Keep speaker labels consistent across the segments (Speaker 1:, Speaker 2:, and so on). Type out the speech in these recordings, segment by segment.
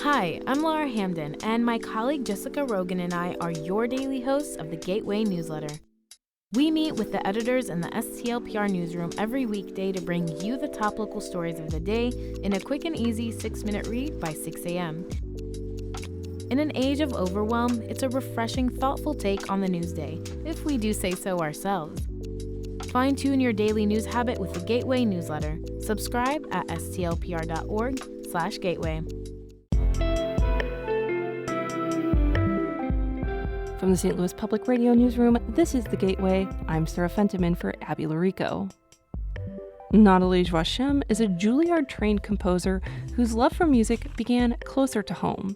Speaker 1: Hi, I'm Laura Hamden, and my colleague Jessica Rogan and I are your daily hosts of the Gateway newsletter. We meet with the editors in the STLPR newsroom every weekday to bring you the top local stories of the day in a quick and easy 6-minute read by 6 a.m. In an age of overwhelm, it's a refreshing, thoughtful take on the news day, if we do say so ourselves. Fine-tune your daily news habit with the Gateway newsletter. Subscribe at stlpr.org/gateway.
Speaker 2: From the St. Louis Public Radio Newsroom, this is The Gateway. I'm Sarah Fentiman for Abby Larico. Nathalie Joachim is a Juilliard-trained composer whose love for music began closer to home.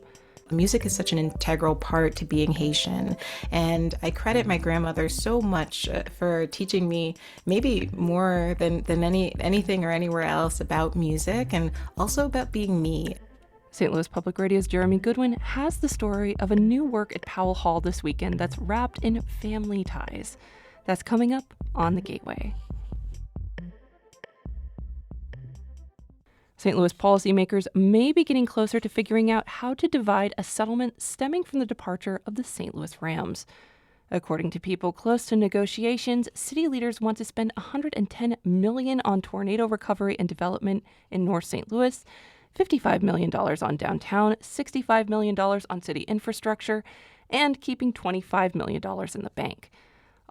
Speaker 3: Music is such an integral part to being Haitian, and I credit my grandmother so much for teaching me maybe more than anything or anywhere else about music, and also about being me.
Speaker 2: St. Louis Public Radio's Jeremy Goodwin has the story of a new work at Powell Hall this weekend that's wrapped in family ties. That's coming up on The Gateway. St. Louis policymakers may be getting closer to figuring out how to divide a settlement stemming from the departure of the St. Louis Rams. According to people close to negotiations, city leaders want to spend $110 million on tornado recovery and development in North St. Louis, $55 million on downtown, $65 million on city infrastructure, and keeping $25 million in the bank.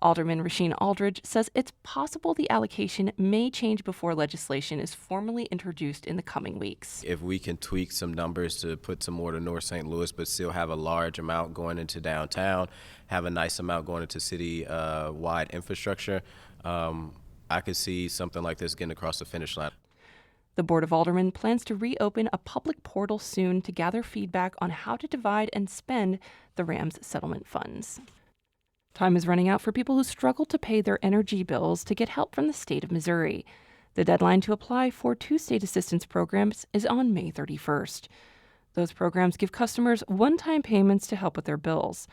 Speaker 2: Alderman Rasheen Aldridge says it's possible the allocation may change before legislation is formally introduced in the coming weeks.
Speaker 4: If we can tweak some numbers to put some more to North St. Louis, but still have a large amount going into downtown, have a nice amount going into city-wide infrastructure, I could see something like this getting across the finish line.
Speaker 2: The Board of Aldermen plans to reopen a public portal soon to gather feedback on how to divide and spend the Rams settlement funds. Time is running out for people who struggle to pay their energy bills to get help from the state of Missouri. The deadline to apply for 2 state assistance programs is on May 31st. Those programs give customers one-time payments to help with their bills.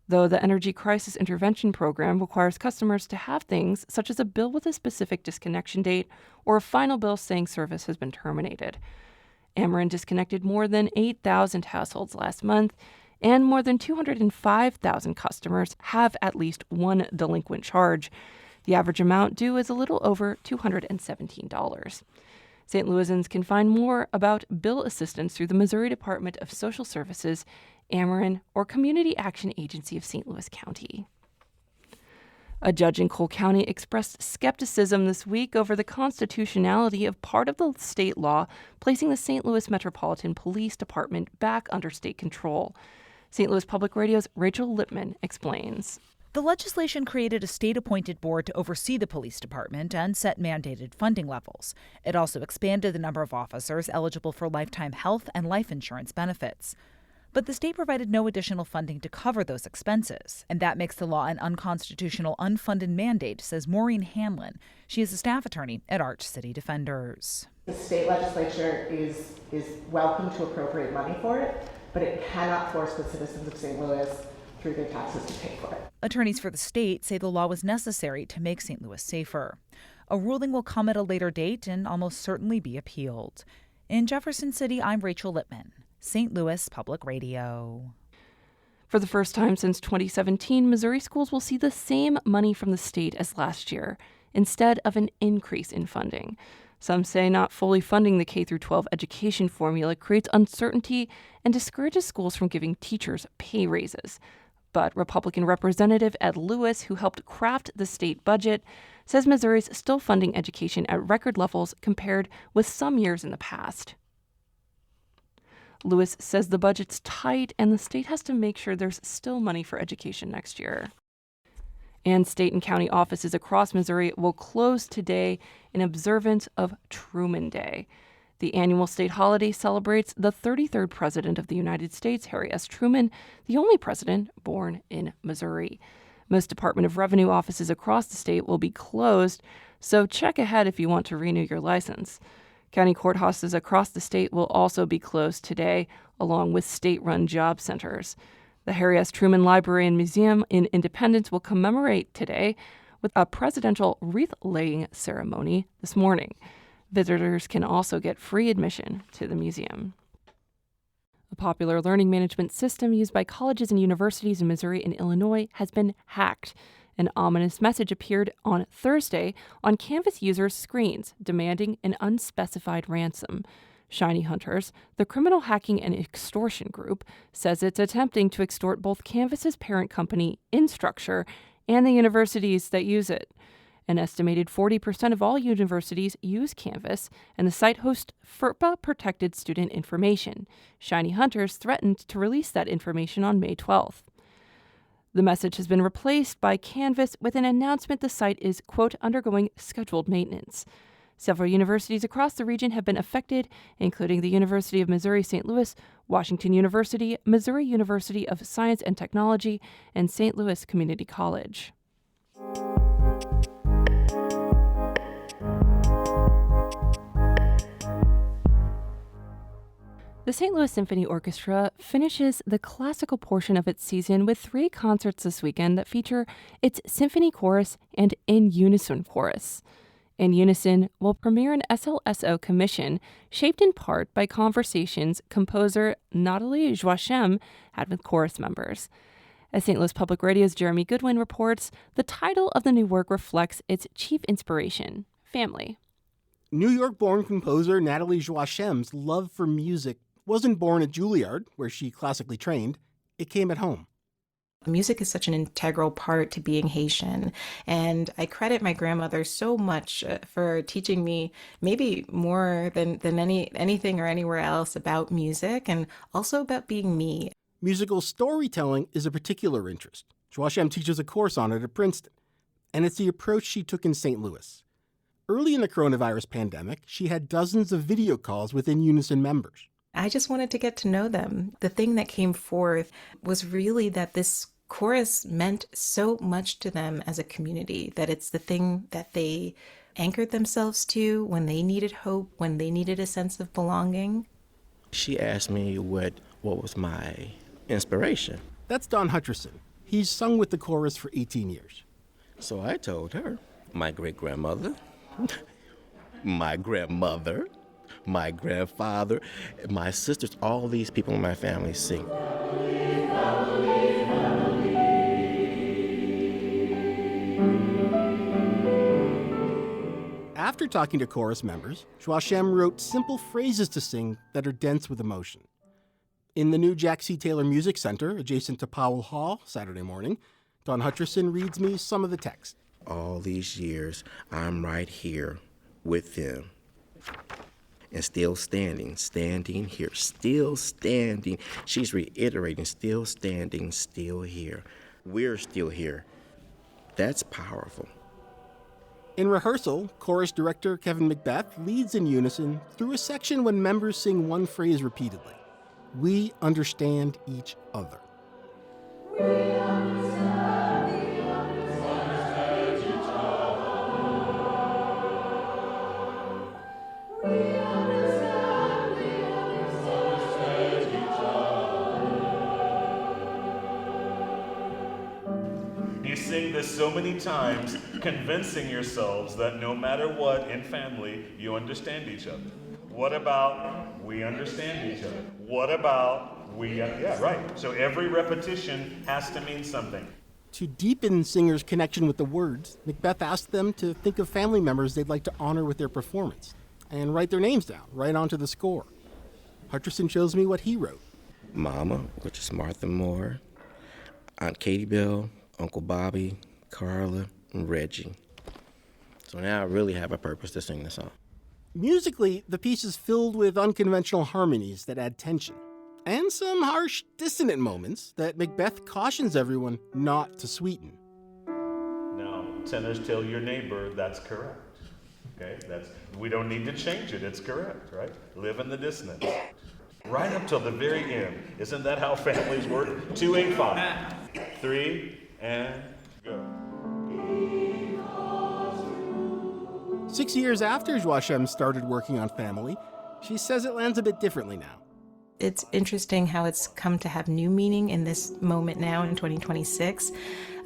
Speaker 2: Though the Energy Crisis Intervention Program requires customers to have things such as a bill with a specific disconnection date or a final bill saying service has been terminated. Ameren disconnected more than 8,000 households last month, and more than 205,000 customers have at least one delinquent charge. The average amount due is a little over $217. St. Louisans can find more about bill assistance through the Missouri Department of Social Services, Ameren, or Community Action Agency of St. Louis County. A judge in Cole County expressed skepticism this week over the constitutionality of part of the state law placing the St. Louis Metropolitan Police Department back under state control. St. Louis Public Radio's Rachel Lippman explains.
Speaker 5: The legislation created a state-appointed board to oversee the police department and set mandated funding levels. It also expanded the number of officers eligible for lifetime health and life insurance benefits. But the state provided no additional funding to cover those expenses, and that makes the law an unconstitutional, unfunded mandate, says Maureen Hanlon. She is a staff attorney at Arch City Defenders.
Speaker 6: The state legislature is welcome to appropriate money for it, but it cannot force the citizens of St. Louis through their taxes to pay for it.
Speaker 5: Attorneys for the state say the law was necessary to make St. Louis safer. A ruling will come at a later date and almost certainly be appealed. In Jefferson City, I'm Rachel Lippman, St. Louis Public Radio.
Speaker 2: For the first time since 2017, Missouri schools will see the same money from the state as last year, instead of an increase in funding. Some say not fully funding the K-12 education formula creates uncertainty and discourages schools from giving teachers pay raises. But Republican Representative Ed Lewis, who helped craft the state budget, says Missouri's still funding education at record levels compared with some years in the past. Lewis says the budget's tight and the state has to make sure there's still money for education next year. And state and county offices across Missouri will close today in observance of Truman Day. The annual state holiday celebrates the 33rd president of the United States, Harry S. Truman, the only president born in Missouri. Most Department of Revenue offices across the state will be closed, so check ahead if you want to renew your license. County courthouses across the state will also be closed today, along with state-run job centers. The Harry S. Truman Library and Museum in Independence will commemorate today with a presidential wreath-laying ceremony this morning. Visitors can also get free admission to the museum. A popular learning management system used by colleges and universities in Missouri and Illinois has been hacked. An ominous message appeared on Thursday on Canvas users' screens, demanding an unspecified ransom. Shiny Hunters, the criminal hacking and extortion group, says it's attempting to extort both Canvas's parent company, Instructure, and the universities that use it. An estimated 40% of all universities use Canvas, and the site hosts FERPA-protected student information. Shiny Hunters threatened to release that information on May 12th. The message has been replaced by Canvas with an announcement the site is, quote, undergoing scheduled maintenance. Several universities across the region have been affected, including the University of Missouri St. Louis, Washington University, Missouri University of Science and Technology, and St. Louis Community College. The St. Louis Symphony Orchestra finishes the classical portion of its season with 3 concerts this weekend that feature its Symphony Chorus and In Unison Chorus. In Unison will premiere an SLSO commission shaped in part by conversations composer Nathalie Joachim had with chorus members. As St. Louis Public Radio's Jeremy Goodwin reports, the title of the new work reflects its chief inspiration, family.
Speaker 7: New York-born composer Nathalie Joachim's love for music wasn't born at Juilliard, where she classically trained. It came at home.
Speaker 3: Music is such an integral part to being Haitian, and I credit my grandmother so much for teaching me maybe more than anything or anywhere else about music, and also about being me.
Speaker 7: Musical storytelling is a particular interest. Joachim teaches a course on it at Princeton, and it's the approach she took in St. Louis. Early in the coronavirus pandemic, she had dozens of video calls with In Unison members.
Speaker 3: I just wanted to get to know them. The thing that came forth was really that this chorus meant so much to them as a community, that it's the thing that they anchored themselves to when they needed hope, when they needed a sense of belonging.
Speaker 8: She asked me what was my inspiration.
Speaker 7: That's Don Hutcherson. He's sung with the chorus for 18 years.
Speaker 8: So I told her, my great-grandmother, my grandmother, my grandfather, my sisters, all these people in my family sing.
Speaker 7: After talking to chorus members, Joachim wrote simple phrases to sing that are dense with emotion. In the new Jack C. Taylor Music Center, adjacent to Powell Hall, Saturday morning, Don Hutcherson reads me some of the text.
Speaker 8: All these years, I'm right here with them. And still standing here, still standing. She's reiterating, still standing, still here. We're still here. That's powerful.
Speaker 7: In rehearsal, chorus director Kevin Macbeth leads In Unison through a section when members sing one phrase repeatedly. We understand each other.
Speaker 9: We understand each other. We understand each other.
Speaker 10: You sing this so many times, convincing yourselves that no matter what in family, you understand each other. What about we understand each other? What about we, yeah, right. So every repetition has to mean something.
Speaker 7: To deepen singers' connection with the words, Macbeth asked them to think of family members they'd like to honor with their performance and write their names down right onto the score. Hutcherson shows me what he wrote.
Speaker 8: Mama, which is Martha Moore, Aunt Katie Bell, Uncle Bobby, Carla, and Reggie. So now I really have a purpose to sing the song.
Speaker 7: Musically, the piece is filled with unconventional harmonies that add tension, and some harsh, dissonant moments that Macbeth cautions everyone not to sweeten.
Speaker 10: Now, tenors, tell your neighbor that's correct. Okay, we don't need to change it, it's correct, right? Live in the dissonance. Right up till the very end. Isn't that how families work? 2, 8, 5. 3, and go.
Speaker 7: 6 years after Joachim started working on family, she says it lands a bit differently now.
Speaker 3: It's interesting how it's come to have new meaning in this moment now in 2026.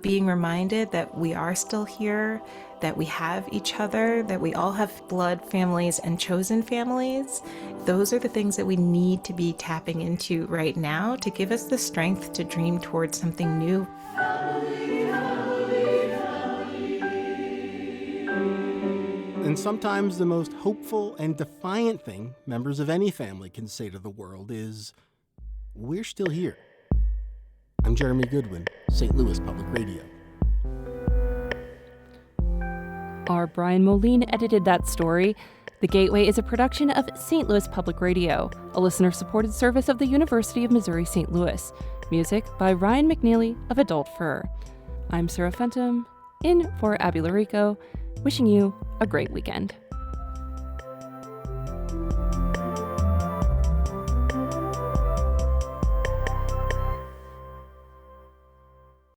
Speaker 3: Being reminded that we are still here, that we have each other, that we all have blood families and chosen families. Those are the things that we need to be tapping into right now to give us the strength to dream towards something new.
Speaker 7: And sometimes the most hopeful and defiant thing members of any family can say to the world is, "We're still here." I'm Jeremy Goodwin, St. Louis Public Radio.
Speaker 2: Our Brian Moline edited that story. The Gateway is a production of St. Louis Public Radio, a listener-supported service of the University of Missouri St. Louis. Music by Ryan McNeely of Adult Fur. I'm Sarah Fenton, in for Abby Larico, wishing you a great weekend.